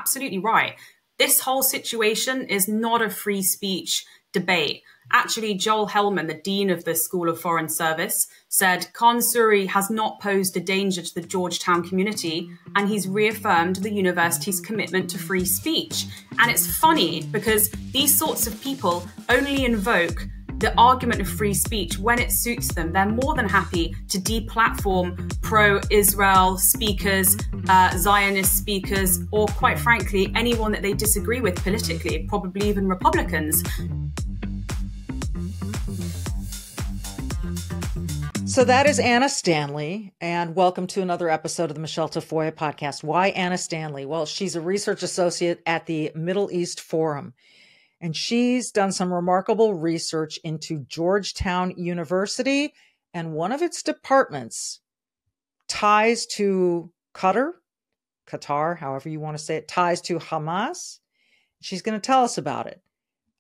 absolutely right. This whole situation is not a free speech debate. Actually, Joel Hellman, the dean of the School of Foreign Service, said Khan Suri has not posed a danger to the Georgetown community, and he's reaffirmed the university's commitment to free speech. And it's funny because these sorts of people only invoke the argument of free speech when it suits them. They're more than happy to deplatform pro-Israel speakers, Zionist speakers, or quite frankly, anyone that they disagree with politically, probably even Republicans. So that is Anna Stanley, and welcome to another episode of the Michele Tafoya podcast. Why Anna Stanley? Well, she's a research associate at the Middle East Forum, and she's done some remarkable research into Georgetown University and one of its departments ties to Qatar, however you want to say it, ties to Hamas. She's going to tell us about it.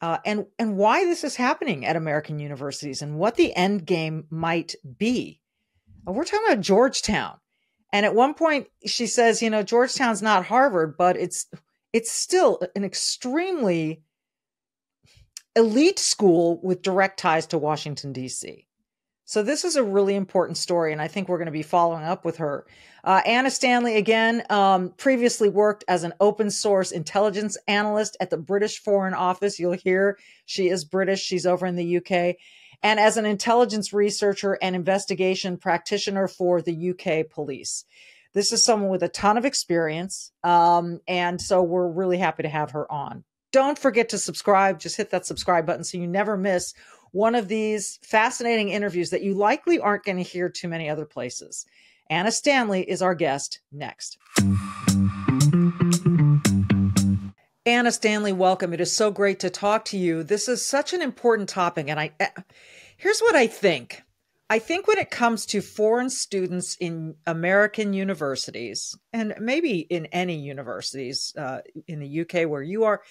And why this is happening at American universities and what the end game might be. We're talking about Georgetown. And at one point she says, you know, Georgetown's not Harvard, but it's still an extremely elite school with direct ties to Washington, D.C. So this is a really important story, and I think we're going to be following up with her. Anna Stanley, again, previously worked as an open source intelligence analyst at the British Foreign Office. You'll hear she is British. She's over in the UK. And as an intelligence researcher and investigation practitioner for the UK police. This is someone with a ton of experience. And so we're really happy to have her on. Don't forget to subscribe. Just hit that subscribe button so you never miss one of these fascinating interviews that you likely aren't going to hear too many other places. Anna Stanley is our guest next. Anna Stanley, welcome. It is so great to talk to you. This is such an important topic. And here's what I think. I think when it comes to foreign students in American universities, and maybe in any universities in the UK where you are,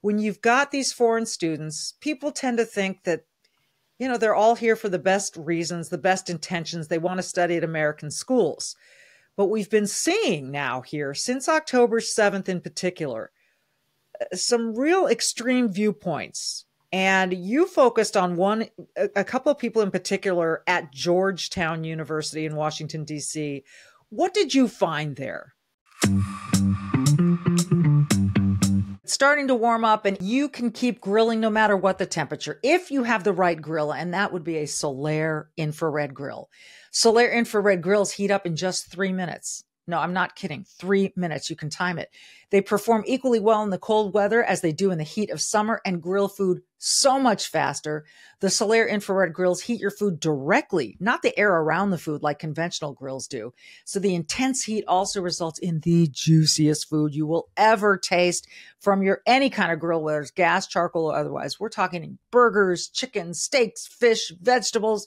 when you've got these foreign students, people tend to think that, you know, they're all here for the best reasons, the best intentions. They want to study at American schools. But we've been seeing now here, since October 7th in particular, some real extreme viewpoints. And you focused on a couple of people in particular at Georgetown University in Washington, D.C. What did you find there? It's starting to warm up, and you can keep grilling no matter what the temperature, if you have the right grill, and that would be a Solaire infrared grill. Solaire infrared grills heat up in just 3 minutes. No, I'm not kidding. 3 minutes. You can time it. They perform equally well in the cold weather as they do in the heat of summer and grill food so much faster. The Solaire infrared grills heat your food directly, not the air around the food like conventional grills do. So the intense heat also results in the juiciest food you will ever taste from your any kind of grill, whether it's gas, charcoal, or otherwise. We're talking burgers, chicken, steaks, fish, vegetables.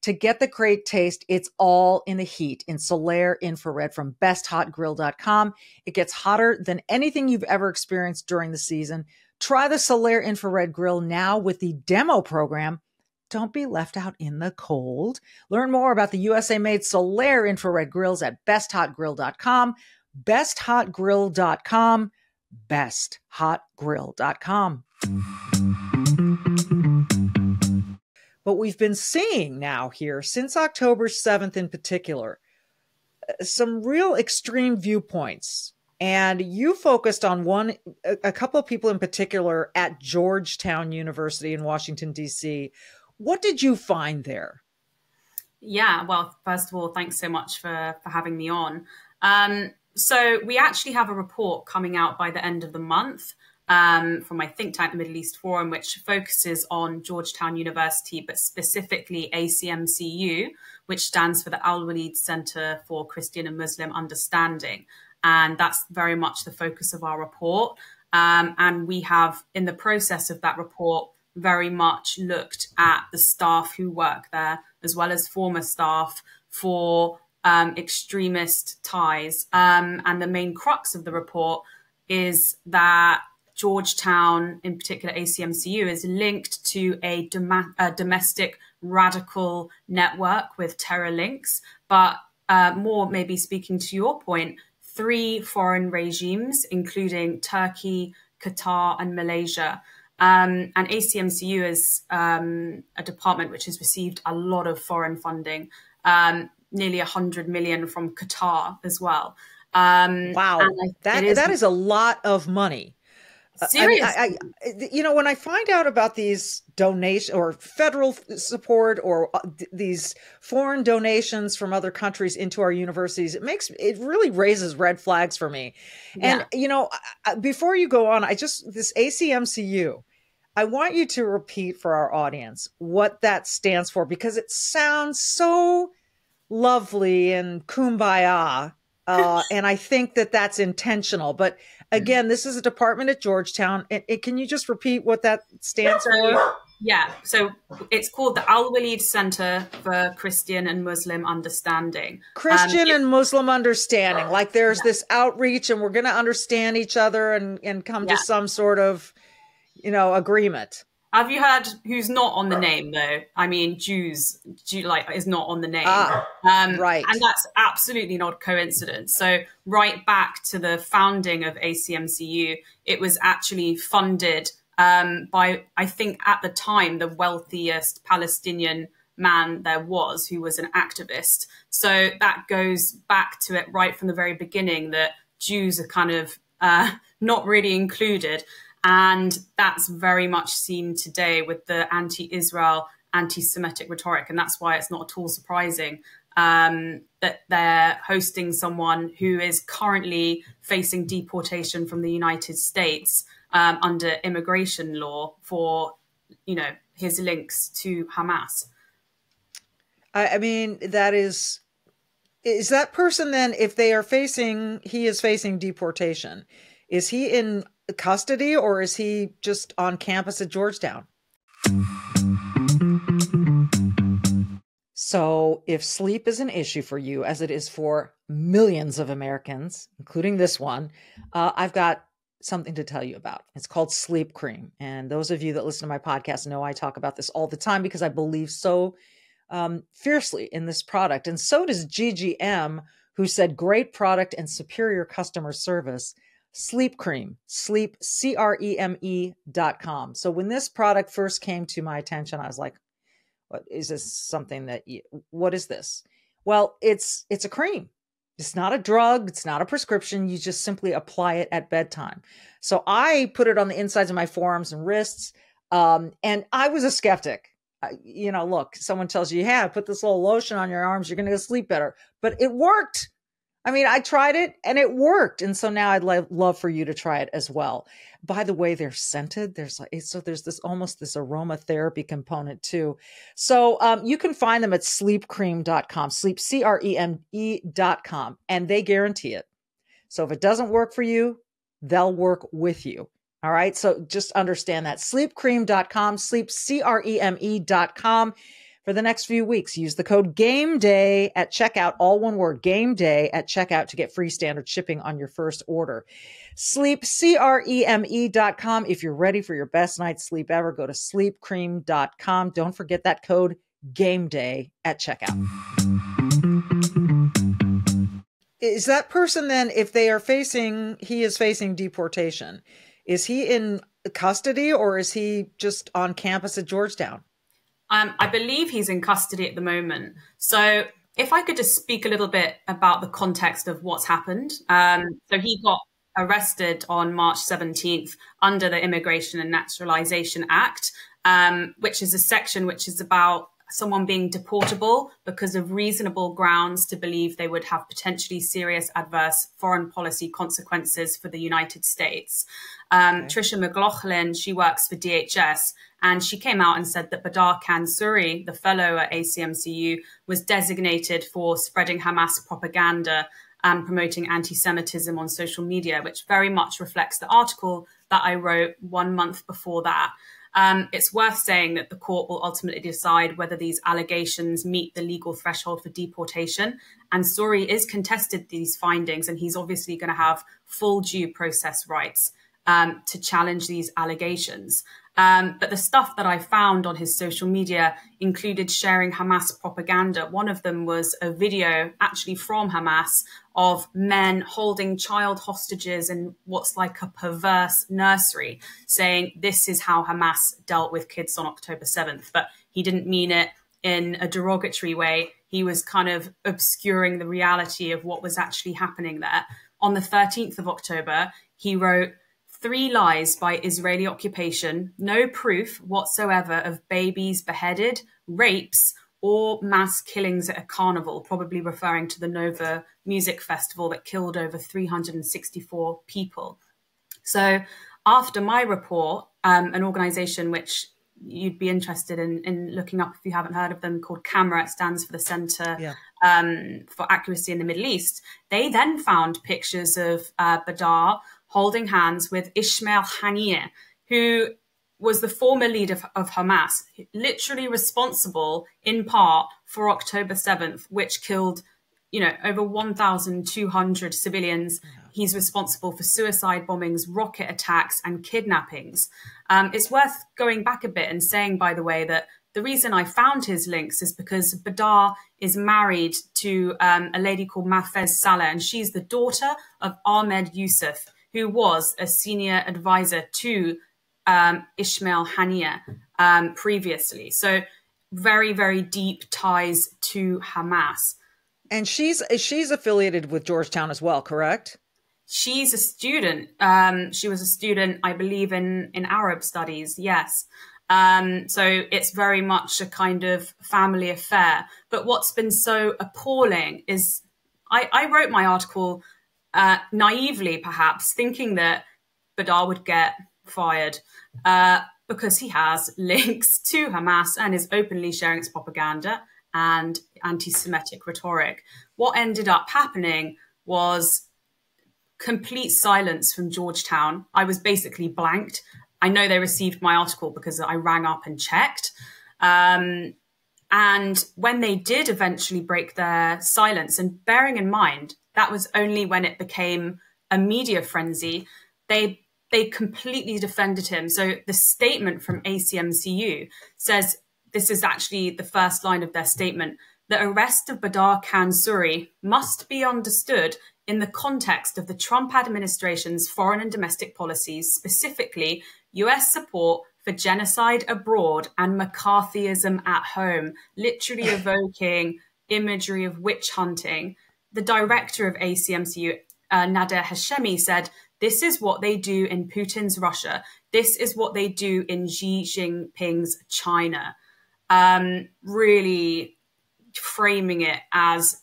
To get the great taste, it's all in the heat in Solaire infrared from besthotgrill.com. It gets hotter than anything you've ever experienced during the season. Try the Solaire infrared grill now with the demo program. Don't be left out in the cold. Learn more about the USA-made Solaire infrared grills at besthotgrill.com. Besthotgrill.com. Besthotgrill.com. But we've been seeing now here, since October 7th in particular, some real extreme viewpoints. And you focused on a couple of people in particular at Georgetown University in Washington, D.C. What did you find there? Yeah, well, first of all, thanks so much for having me on. So we actually have a report coming out by the end of the month from my think tank, the Middle East Forum, which focuses on Georgetown University, but specifically ACMCU, which stands for the Al-Walid Center for Christian and Muslim Understanding. And that's very much the focus of our report. And we have, in the process of that report, very much looked at the staff who work there, as well as former staff, for extremist ties. And the main crux of the report is that Georgetown, in particular ACMCU, is linked to a domestic radical network with terror links. But more maybe speaking to your point, 3 foreign regimes, including Turkey, Qatar, and Malaysia. And ACMCU is a department which has received a lot of foreign funding, nearly 100 million from Qatar as well. Wow, that is a lot of money. Seriously. When I find out about these donation or federal support or these foreign donations from other countries into our universities, it really raises red flags for me. Yeah. And, before you go on, this ACMCU, I want you to repeat for our audience what that stands for, because it sounds so lovely and kumbaya. And I think that that's intentional. But again, this is a department at Georgetown. Can you just repeat what that stands for? Yeah. So it's called the Al-Walid Center for Christian and Muslim Understanding. Christian and Muslim Understanding. Like there's this outreach and we're going to understand each other and come to some sort of, agreement. Have you heard who's not on the name, though? I mean, Jews is not on the name. Right. And that's absolutely not a coincidence. So right back to the founding of ACMCU, it was actually funded by, I think at the time, the wealthiest Palestinian man there was, who was an activist. So that goes back to it right from the very beginning, that Jews are kind of not really included. And that's very much seen today with the anti-Israel, anti-Semitic rhetoric. And that's why it's not at all surprising that they're hosting someone who is currently facing deportation from the United States under immigration law for, his links to Hamas. I mean, is that person then, if he is facing deportation, is he in custody or is he just on campus at Georgetown? So if sleep is an issue for you, as it is for millions of Americans, including this one, I've got something to tell you about. It's called Sleep Cream. And those of you that listen to my podcast know I talk about this all the time because I believe so fiercely in this product. And so does GGM, who said great product and superior customer service. Sleep Cream, sleep, CREME.com. So when this product first came to my attention, I was like, what is this what is this? Well, it's a cream. It's not a drug. It's not a prescription. You just simply apply it at bedtime. So I put it on the insides of my forearms and wrists. And I was a skeptic. Look, someone tells you, put this little lotion on your arms, you're going to go sleep better. But it worked. I mean, I tried it and it worked. And so now I'd love for you to try it as well. By the way, they're scented. There's this aromatherapy component too. So you can find them at sleepcream.com, sleep, CREME.com, and they guarantee it. So if it doesn't work for you, they'll work with you. All right. So just understand that. Sleepcream.com, sleep, CREME.com. For the next few weeks, use the code GAMEDAY at checkout, all one word, GAMEDAY at checkout to get free standard shipping on your first order. Sleep, CREME.com. If you're ready for your best night's sleep ever, go to sleepcream.com. Don't forget that code GAMEDAY at checkout. Is that person then, if he is facing deportation, is he in custody or is he just on campus at Georgetown? I believe he's in custody at the moment. So if I could just speak a little bit about the context of what's happened. So he got arrested on March 17th under the Immigration and Naturalization Act, which is a section which is about someone being deportable because of reasonable grounds to believe they would have potentially serious adverse foreign policy consequences for the United States. Trisha McLaughlin, she works for DHS, and she came out and said that Badar Khan Suri, the fellow at ACMCU, was designated for spreading Hamas propaganda and promoting anti-Semitism on social media, which very much reflects the article that I wrote 1 month before that. It's worth saying that the court will ultimately decide whether these allegations meet the legal threshold for deportation. And Suri is contested these findings, and he's obviously going to have full due process rights to challenge these allegations. But the stuff that I found on his social media included sharing Hamas propaganda. One of them was a video actually from Hamas of men holding child hostages in what's like a perverse nursery, saying this is how Hamas dealt with kids on October 7th. But he didn't mean it in a derogatory way. He was kind of obscuring the reality of what was actually happening there. On the 13th of October, he wrote, "3 lies by Israeli occupation, no proof whatsoever of babies beheaded, rapes, or mass killings at a carnival," probably referring to the Nova Music Festival that killed over 364 people. So after my report, an organization which you'd be interested in looking up if you haven't heard of them, called CAMERA, it stands for the Center for Accuracy in the Middle East, they then found pictures of Badr holding hands with Ismail Haniyeh, who was the former leader of Hamas, literally responsible in part for October 7th, which killed, over 1,200 civilians. He's responsible for suicide bombings, rocket attacks, and kidnappings. It's worth going back a bit and saying, by the way, that the reason I found his links is because Badr is married to a lady called Mafez Saleh, and she's the daughter of Ahmed Yusuf, who was a senior advisor to Ismail Haniyeh previously. So very, very deep ties to Hamas. And she's affiliated with Georgetown as well, correct? She's a student. She was a student, I believe, in Arab studies, yes. So it's very much a kind of family affair. But what's been so appalling is I wrote my article naively, perhaps, thinking that Badr would get fired because he has links to Hamas and is openly sharing its propaganda and anti-Semitic rhetoric. What ended up happening was complete silence from Georgetown. I was basically blanked. I know they received my article because I rang up and checked. And when they did eventually break their silence, and bearing in mind, that was only when it became a media frenzy, they completely defended him. So the statement from ACMCU says, this is actually the first line of their statement: "The arrest of Badr Khan Suri must be understood in the context of the Trump administration's foreign and domestic policies, specifically US support for genocide abroad and McCarthyism at home," literally evoking imagery of witch hunting. The director of ACMCU, Nader Hashemi, said, "This is what they do in Putin's Russia. This is what they do in Xi Jinping's China." Really framing it as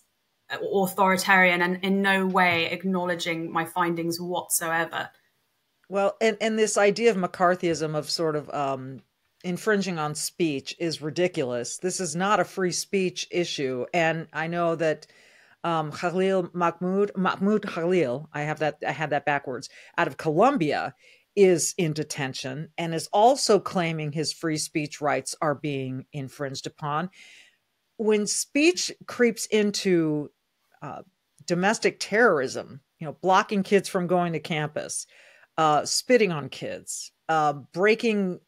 authoritarian and in no way acknowledging my findings whatsoever. Well, and this idea of McCarthyism, of sort of infringing on speech, is ridiculous. This is not a free speech issue. And I know that Mahmoud Khalil, I had that backwards, out of Colombia, is in detention and is also claiming his free speech rights are being infringed upon. When speech creeps into domestic terrorism, blocking kids from going to campus, spitting on kids, breaking,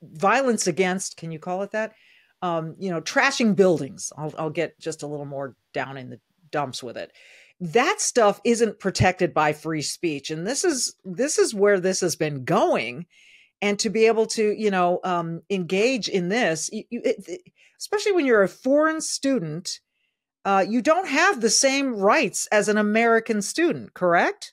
violence against, can you call it that? Trashing buildings. I'll get just a little more down in the dumps with it. That stuff isn't protected by free speech. And this is where this has been going. And to be able to, engage in this, especially when you're a foreign student, you don't have the same rights as an American student, correct?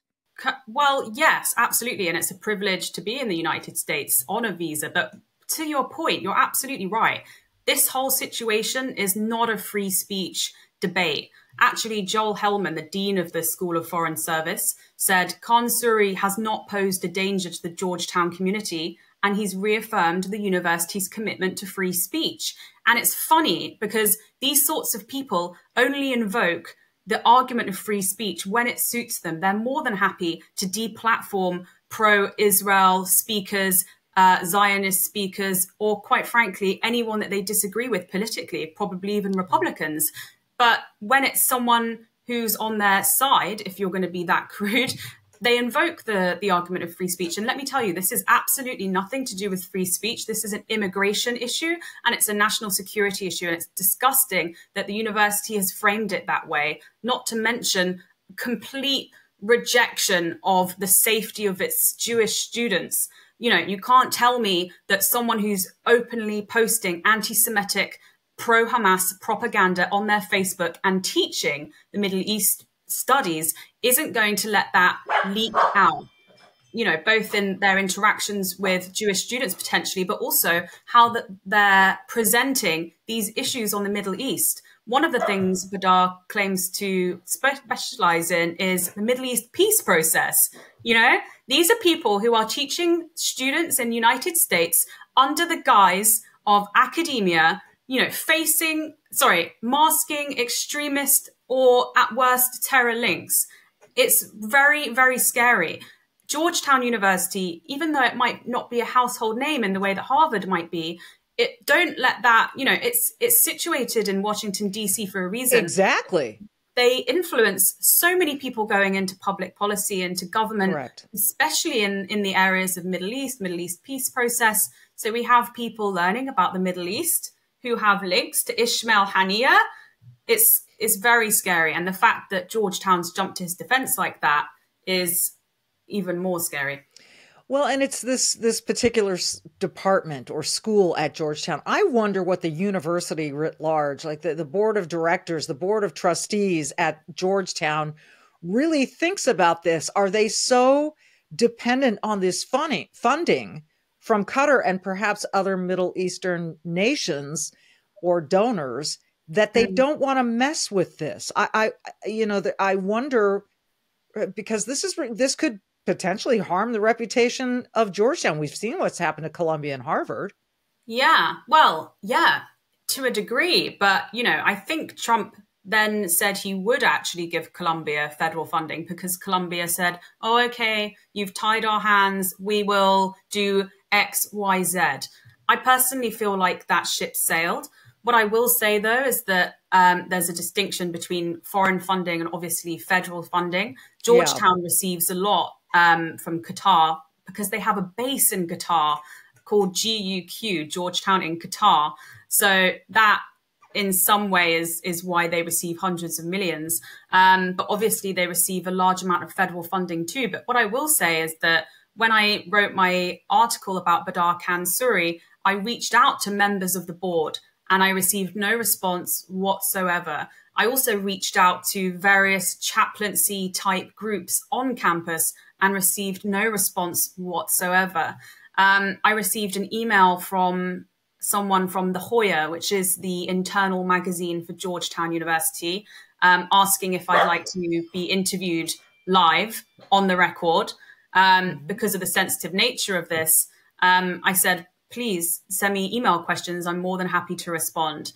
Well, yes, absolutely. And it's a privilege to be in the United States on a visa. But to your point, you're absolutely right. This whole situation is not a free speech debate. Actually, Joel Hellman, the dean of the School of Foreign Service, said Khan Suri has not posed a danger to the Georgetown community, and he's reaffirmed the university's commitment to free speech. And it's funny because these sorts of people only invoke the argument of free speech when it suits them. They're more than happy to deplatform pro-Israel speakers, Zionist speakers, or quite frankly, anyone that they disagree with politically, probably even Republicans. But when it's someone who's on their side, if you're going to be that crude, they invoke the argument of free speech. And let me tell you, this is absolutely nothing to do with free speech. This is an immigration issue and it's a national security issue. And it's disgusting that the university has framed it that way, not to mention complete rejection of the safety of its Jewish students. You know, you can't tell me that someone who's openly posting anti-Semitic pro-Hamas propaganda on their Facebook and teaching the Middle East studies isn't going to let that leak out, you know, both in their interactions with Jewish students potentially, but also how that they're presenting these issues on the Middle East. One of the things Badar claims to specialize in is the Middle East peace process. You know, these are people who are teaching students in the United States under the guise of academia, you know, masking extremist or at worst terror links. It's very, very scary. Georgetown University, even though it might not be a household name in the way that Harvard might be, don't let that, you know, it's situated in Washington, D.C. for a reason. Exactly. They influence so many people going into public policy, into government, Correct. especially in the areas of Middle East peace process. So we have people learning about the Middle East who have links to Ismail Haniyeh. It's very scary. And the fact that Georgetown's jumped to his defense like that is even more scary. Well, and it's this particular department or school at Georgetown. I wonder what the university writ large, like the board of directors, the board of trustees at Georgetown really thinks about this. Are they so dependent on this funding from Qatar and perhaps other Middle Eastern nations or donors that they don't want to mess with this? I wonder, because this could potentially harm the reputation of Georgetown. We've seen what's happened to Columbia and Harvard. Yeah, well, yeah, to a degree. But, you know, I think Trump then said he would actually give Columbia federal funding because Columbia said, oh, okay, you've tied our hands. We will do X, Y, Z. I personally feel like that ship sailed. What I will say, though, is that there's a distinction between foreign funding and obviously federal funding. Georgetown receives a lot from Qatar because they have a base in Qatar called GUQ, Georgetown in Qatar. So that in some way is why they receive hundreds of millions. But obviously they receive a large amount of federal funding too. But what I will say is that when I wrote my article about Badar Khan Suri, I reached out to members of the board and I received no response whatsoever. I also reached out to various chaplaincy type groups on campus and received no response whatsoever. I received an email from someone from the Hoya, which is the internal magazine for Georgetown University, asking if I'd like to be interviewed live on the record. Because of the sensitive nature of this, I said, please send me email questions. I'm more than happy to respond.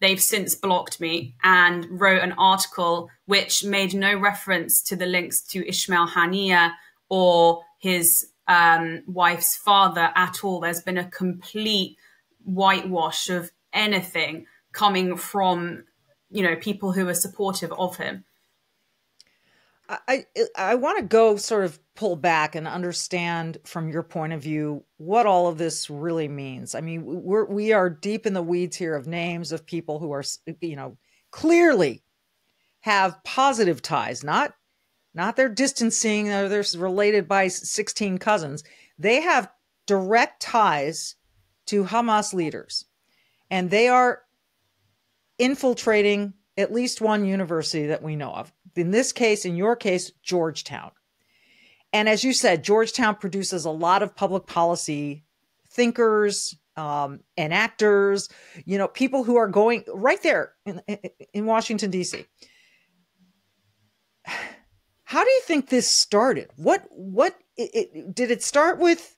They've since blocked me and wrote an article which made no reference to the links to Ismail Haniyeh or his wife's father at all. There's been a complete whitewash of anything coming from, you know, people who are supportive of him. I want to go sort of pull back and understand from your point of view what all of this really means. I mean, we are deep in the weeds here of names of people who are, you know, clearly have positive ties, not they're distancing or they're related by 16 cousins. They have direct ties to Hamas leaders, and they are infiltrating at least one university that we know of. In this case, in your case, Georgetown. And as you said, Georgetown produces a lot of public policy thinkers, and actors, you know, people who are going right there in Washington, D.C. How do you think this started? Did it start with,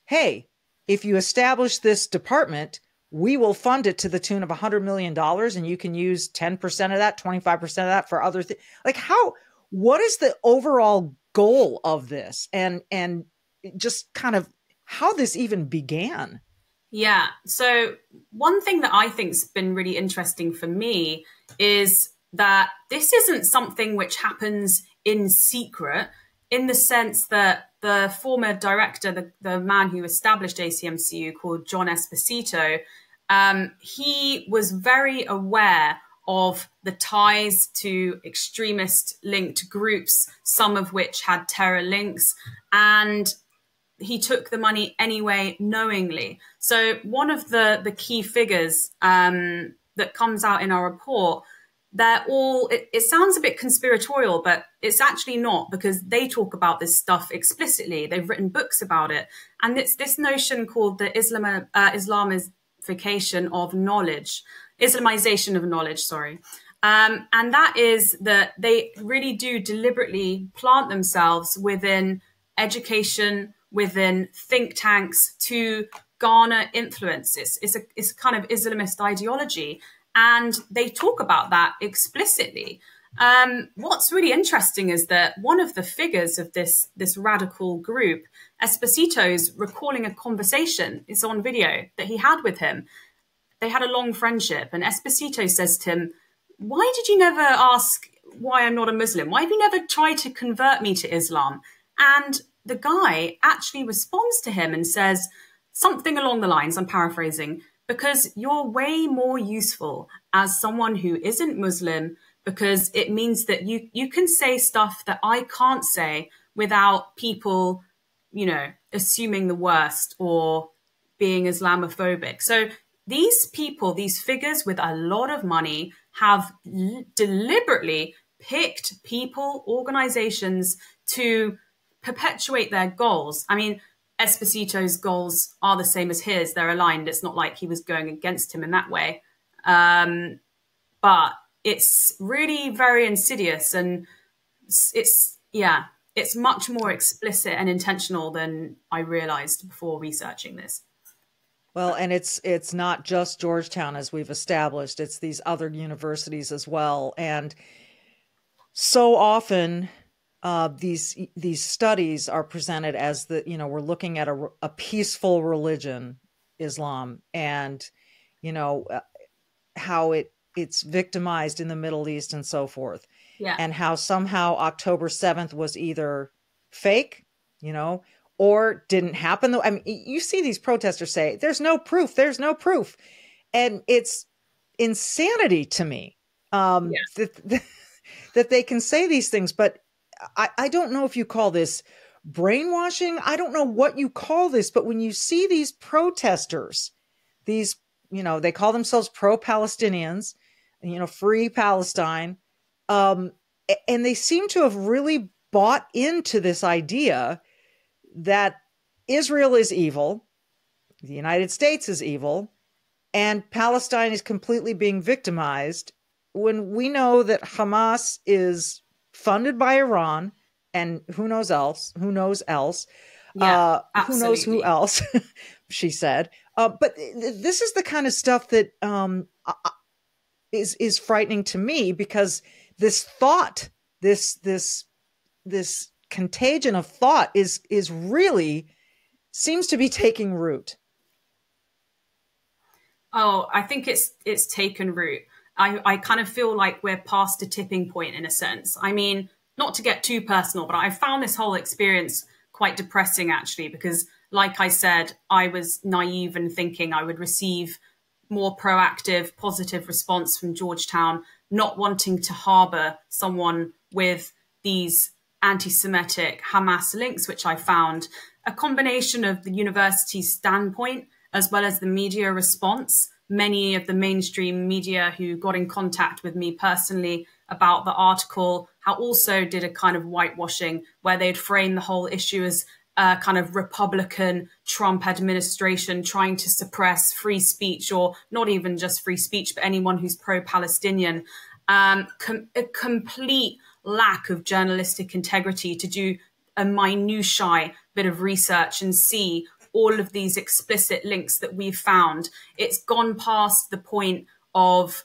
hey, if you establish this department, we will fund it to the tune of $100 million and you can use 10% of that, 25% of that for other things? Like what is the overall goal of this? And just kind of how this even began? Yeah. So one thing that I think has been really interesting for me is that this isn't something which happens in secret. in the sense that the former director, the man who established ACMCU, called John Esposito, he was very aware of the ties to extremist-linked groups, some of which had terror links, and he took the money anyway, knowingly. So one of the key figures that comes out in our report, they're all, it sounds a bit conspiratorial, but it's actually not, because they talk about this stuff explicitly. They've written books about it. And it's this notion called the Islamization of knowledge, Islamization of knowledge, sorry. And that is that they really do deliberately plant themselves within education, within think tanks to garner influence. It's a kind of Islamist ideology. And they talk about that explicitly. What's really interesting is that one of the figures of this radical group, Esposito's recalling a conversation, it's on video, that he had with him. They had a long friendship, and Esposito says to him, "Why did you never ask why I'm not a Muslim? Why have you never tried to convert me to Islam?" And the guy actually responds to him and says something along the lines, I'm paraphrasing, "Because you're way more useful as someone who isn't Muslim, because it means that you can say stuff that I can't say without people, you know, assuming the worst or being Islamophobic." So these people, these figures with a lot of money, have deliberately picked people, organizations to perpetuate their goals. I mean, Esposito's goals are the same as his. They're aligned. It's not like he was going against him in that way. But it's really very insidious, and it's much more explicit and intentional than I realized before researching this. Well, and it's not just Georgetown, as we've established. It's these other universities as well. And so often these studies are presented as we're looking at a peaceful religion, Islam, and how it's victimized in the Middle East and so forth. Yeah. And how somehow October 7th was either fake, or didn't happen. I mean, you see these protesters say, there's no proof. And it's insanity to me that they can say these things. But I don't know if you call this brainwashing. I don't know what you call this. But when you see these protesters, these, they call themselves pro-Palestinians, free Palestine. And they seem to have really bought into this idea that Israel is evil, the United States is evil, and Palestine is completely being victimized, when we know that Hamas is funded by Iran, and who knows else, Yeah, who knows who else, she said. But this is the kind of stuff that is frightening to me, because this thought, this contagion of thought is really seems to be taking root. Oh, I think it's taken root. I kind of feel like we're past a tipping point in a sense. I mean, not to get too personal, but I found this whole experience quite depressing, actually, because like I said, I was naive in thinking I would receive more proactive, positive response from Georgetown, not wanting to harbor someone with these anti-Semitic Hamas links, which I found a combination of the university's standpoint as well as the media response. Many of the mainstream media who got in contact with me personally about the article also did a kind of whitewashing where they'd frame the whole issue as a kind of Republican Trump administration trying to suppress free speech, or not even just free speech, but anyone who's pro-Palestinian. A complete lack of journalistic integrity to do a minutiae bit of research and see all of these explicit links that we've found. It's gone past the point of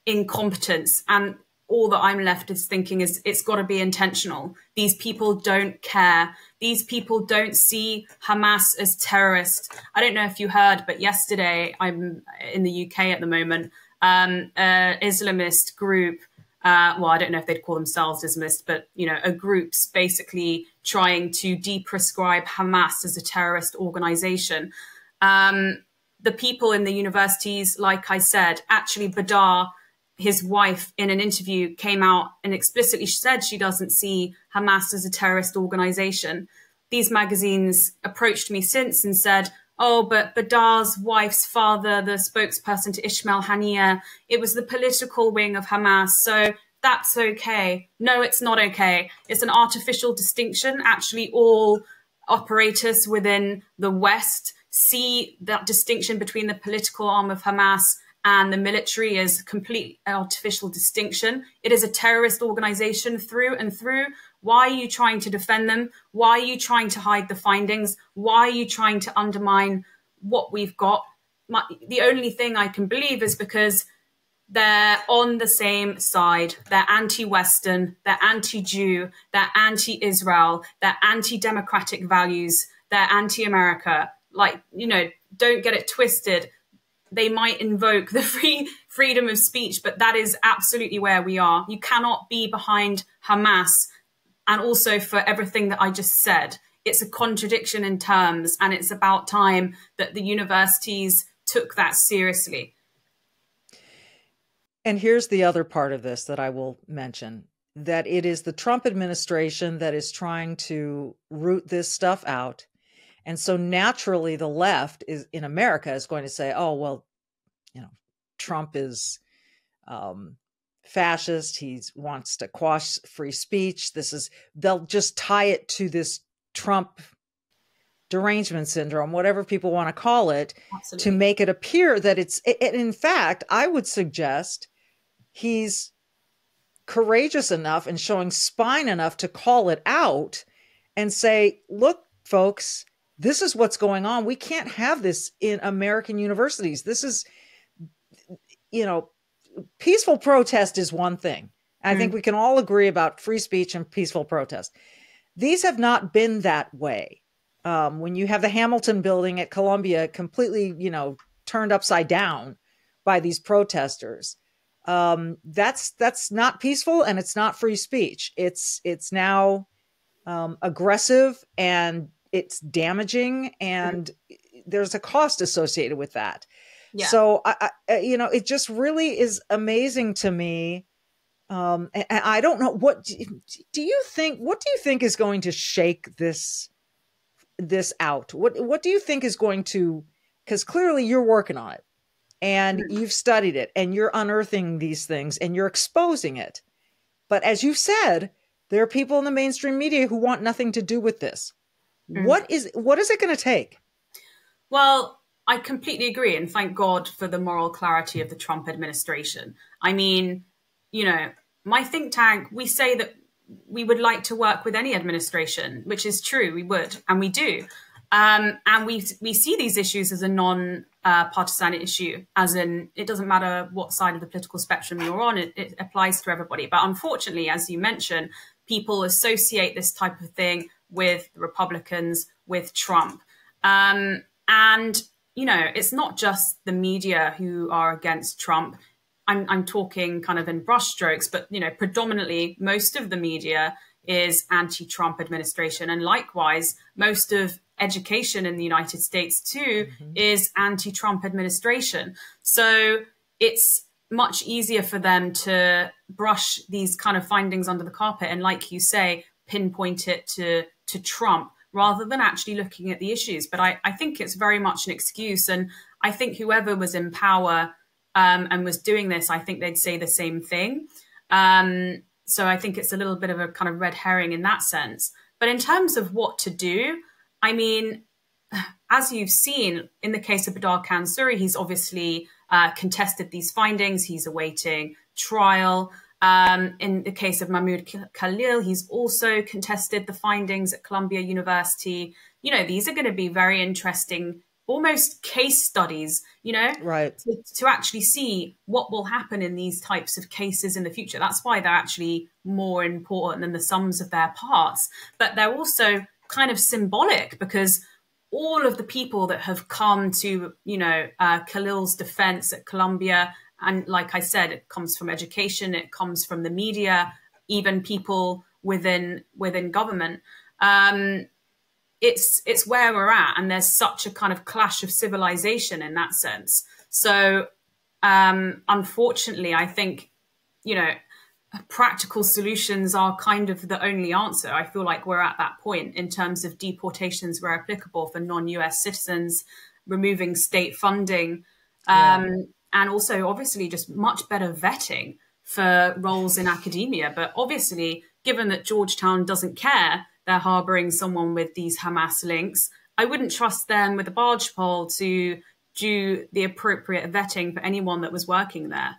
incompetence, and all that I'm left is thinking is it's got to be intentional. These people don't care. These people don't see Hamas as terrorists. I don't know if you heard, but yesterday, I'm in the UK at the moment, an Islamist group well, I don't know if they'd call themselves Islamists, but, a group's basically trying to deprescribe Hamas as a terrorist organization. The people in the universities, like I said, actually Badar, his wife, in an interview came out and explicitly said she doesn't see Hamas as a terrorist organization. These magazines approached me since and said, oh, but Badar's wife's father, the spokesperson to Ismail Haniyeh, it was the political wing of Hamas, so that's okay. No, it's not okay. It's an artificial distinction. Actually, all operators within the West see that distinction between the political arm of Hamas and the military as complete artificial distinction. It is a terrorist organization through and through. Why are you trying to defend them? Why are you trying to hide the findings? Why are you trying to undermine what we've got? The only thing I can believe is because they're on the same side. They're anti-Western, they're anti-Jew, they're anti-Israel, they're anti-democratic values, they're anti-America. Don't get it twisted. They might invoke the freedom of speech, but that is absolutely where we are. You cannot be behind Hamas. And also for everything that I just said, it's a contradiction in terms, and it's about time that the universities took that seriously. And here's the other part of this that I will mention, that it is the Trump administration that is trying to root this stuff out. And so naturally the left in America is going to say, oh, well, Trump is fascist. He wants to quash free speech. They'll just tie it to this Trump derangement syndrome, whatever people want to call it, Absolutely. to make it appear that in fact, I would suggest he's courageous enough and showing spine enough to call it out and say, look, folks, this is what's going on. We can't have this in American universities. This is, peaceful protest is one thing. I think we can all agree about free speech and peaceful protest. These have not been that way. When you have the Hamilton building at Columbia completely, turned upside down by these protesters, that's not peaceful and it's not free speech. It's now aggressive and it's damaging, and there's a cost associated with that. Yeah. So it just really is amazing to me. And I don't know, what do you think is going to shake this out? What do you think is going to, because clearly you're working on it and you've studied it and you're unearthing these things and you're exposing it. But as you said, there are people in the mainstream media who want nothing to do with this. What is it going to take? Well, I completely agree. And thank God for the moral clarity of the Trump administration. I mean, my think tank, we say that we would like to work with any administration, which is true. We would, and we do. And we see these issues as a non-partisan issue, as in it doesn't matter what side of the political spectrum you're on, it applies to everybody. But unfortunately, as you mentioned, people associate this type of thing with the Republicans, with Trump. And, it's not just the media who are against Trump. I'm talking kind of in brushstrokes, but, predominantly most of the media is anti-Trump administration. And likewise, most of education in the United States too is anti-Trump administration. So it's much easier for them to brush these kind of findings under the carpet and, like you say, pinpoint it to Trump rather than actually looking at the issues. But I think it's very much an excuse. And I think whoever was in power and was doing this, I think they'd say the same thing. So I think it's a little bit of a kind of red herring in that sense. But in terms of what to do, I mean, as you've seen in the case of Badar Khansuri, he's obviously contested these findings. He's awaiting trial. In the case of Mahmoud Khalil, he's also contested the findings at Columbia University. These are going to be very interesting, almost case studies, right, to actually see what will happen in these types of cases in the future. That's why they're actually more important than the sums of their parts. But they're also kind of symbolic because all of the people that have come to, Khalil's defense at Columbia And like I said, it comes from education, it comes from the media, even people within government. It's where we're at, and there's such a kind of clash of civilization in that sense. So unfortunately, I think, practical solutions are kind of the only answer. I feel like we're at that point in terms of deportations where applicable for non-US citizens, removing state funding, and also obviously just much better vetting for roles in academia. But obviously, given that Georgetown doesn't care they're harboring someone with these Hamas links, I wouldn't trust them with a barge pole to do the appropriate vetting for anyone that was working there.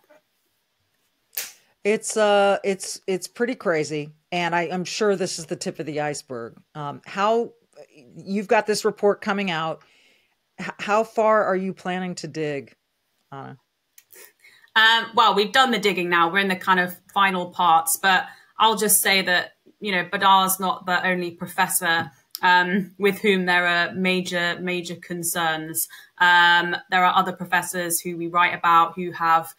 It's pretty crazy, and I'm sure this is the tip of the iceberg. How you've got this report coming out? How far are you planning to dig, Anna? Well, we've done the digging now. We're in the kind of final parts, but I'll just say that Badar's not the only professor with whom there are major concerns. There are other professors who we write about who have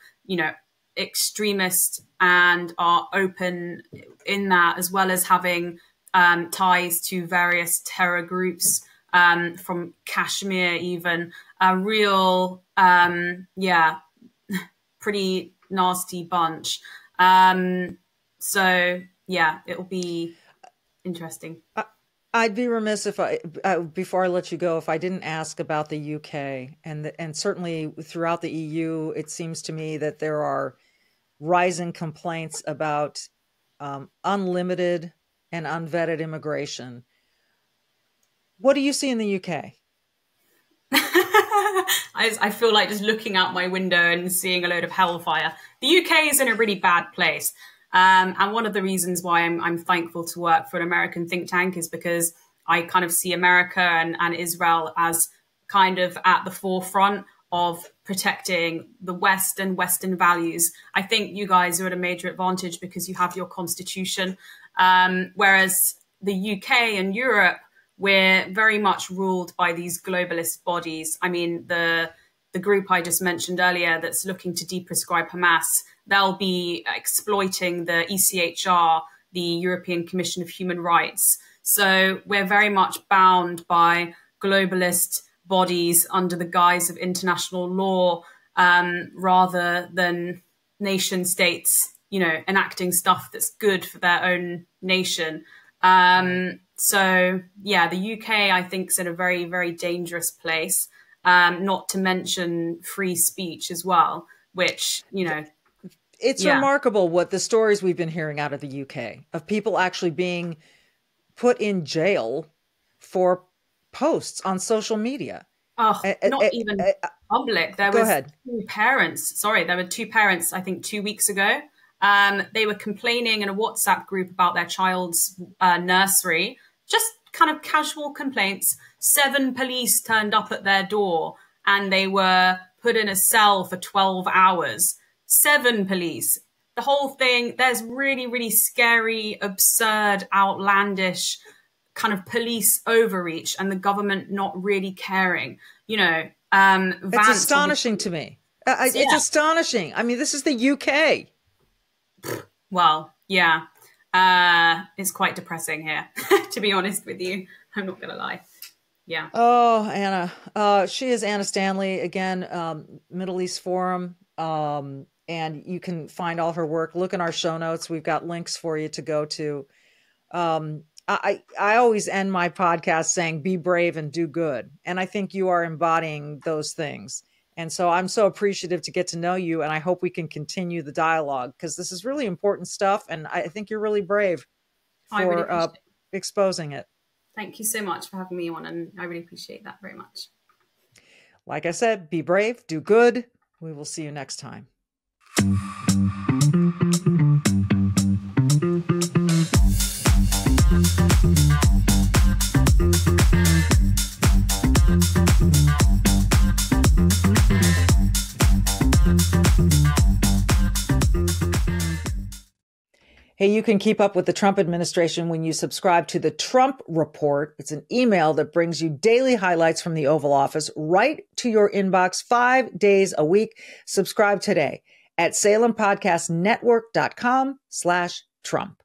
extremist and are open in that, as well as having ties to various terror groups from Kashmir, even a real, pretty nasty bunch. So yeah, it'll be interesting. I'd be remiss if before I let you go, if I didn't ask about the UK and certainly throughout the EU, it seems to me that there are rising complaints about unlimited and unvetted immigration. What do you see in the UK? I feel like just looking out my window and seeing a load of hellfire. The UK is in a really bad place. And one of the reasons why I'm thankful to work for an American think tank is because I kind of see America and Israel as kind of at the forefront of protecting the West and Western values. I think you guys are at a major advantage because you have your constitution, whereas the UK and Europe, we're very much ruled by these globalist bodies. I mean, the group I just mentioned earlier that's looking to deprescribe Hamas, they'll be exploiting the ECHR, the European Commission of Human Rights. So we're very much bound by globalist bodies under the guise of international law, rather than nation states, enacting stuff that's good for their own nation. So yeah, the UK, I think, is in a very, very dangerous place, not to mention free speech as well, which, It's remarkable what the stories we've been hearing out of the UK of people actually being put in jail for posts on social media. Oh, not even public. There were two parents, I think 2 weeks ago. They were complaining in a WhatsApp group about their child's nursery, just kind of casual complaints. 7 police turned up at their door and they were put in a cell for 12 hours. 7 police. The whole thing, there's really, really scary, absurd, outlandish kind of police overreach and the government not really caring. It's astonishing to me. It's astonishing. I mean, this is the UK. Well, yeah. It's quite depressing here, to be honest with you. I'm not going to lie. Yeah. Oh, Anna. She is Anna Stanley, again, Middle East Forum. And you can find all of her work. Look in our show notes. We've got links for you to go to. I always end my podcast saying, be brave and do good. And I think you are embodying those things. And so I'm so appreciative to get to know you. And I hope we can continue the dialogue because this is really important stuff. And I think you're really brave for exposing it. Thank you so much for having me on. And I really appreciate that very much. Like I said, be brave, do good. We will see you next time. Hey, you can keep up with the Trump administration when you subscribe to the Trump Report. It's an email that brings you daily highlights from the Oval Office right to your inbox 5 days a week. Subscribe today at SalemPodcastNetwork.com/Trump.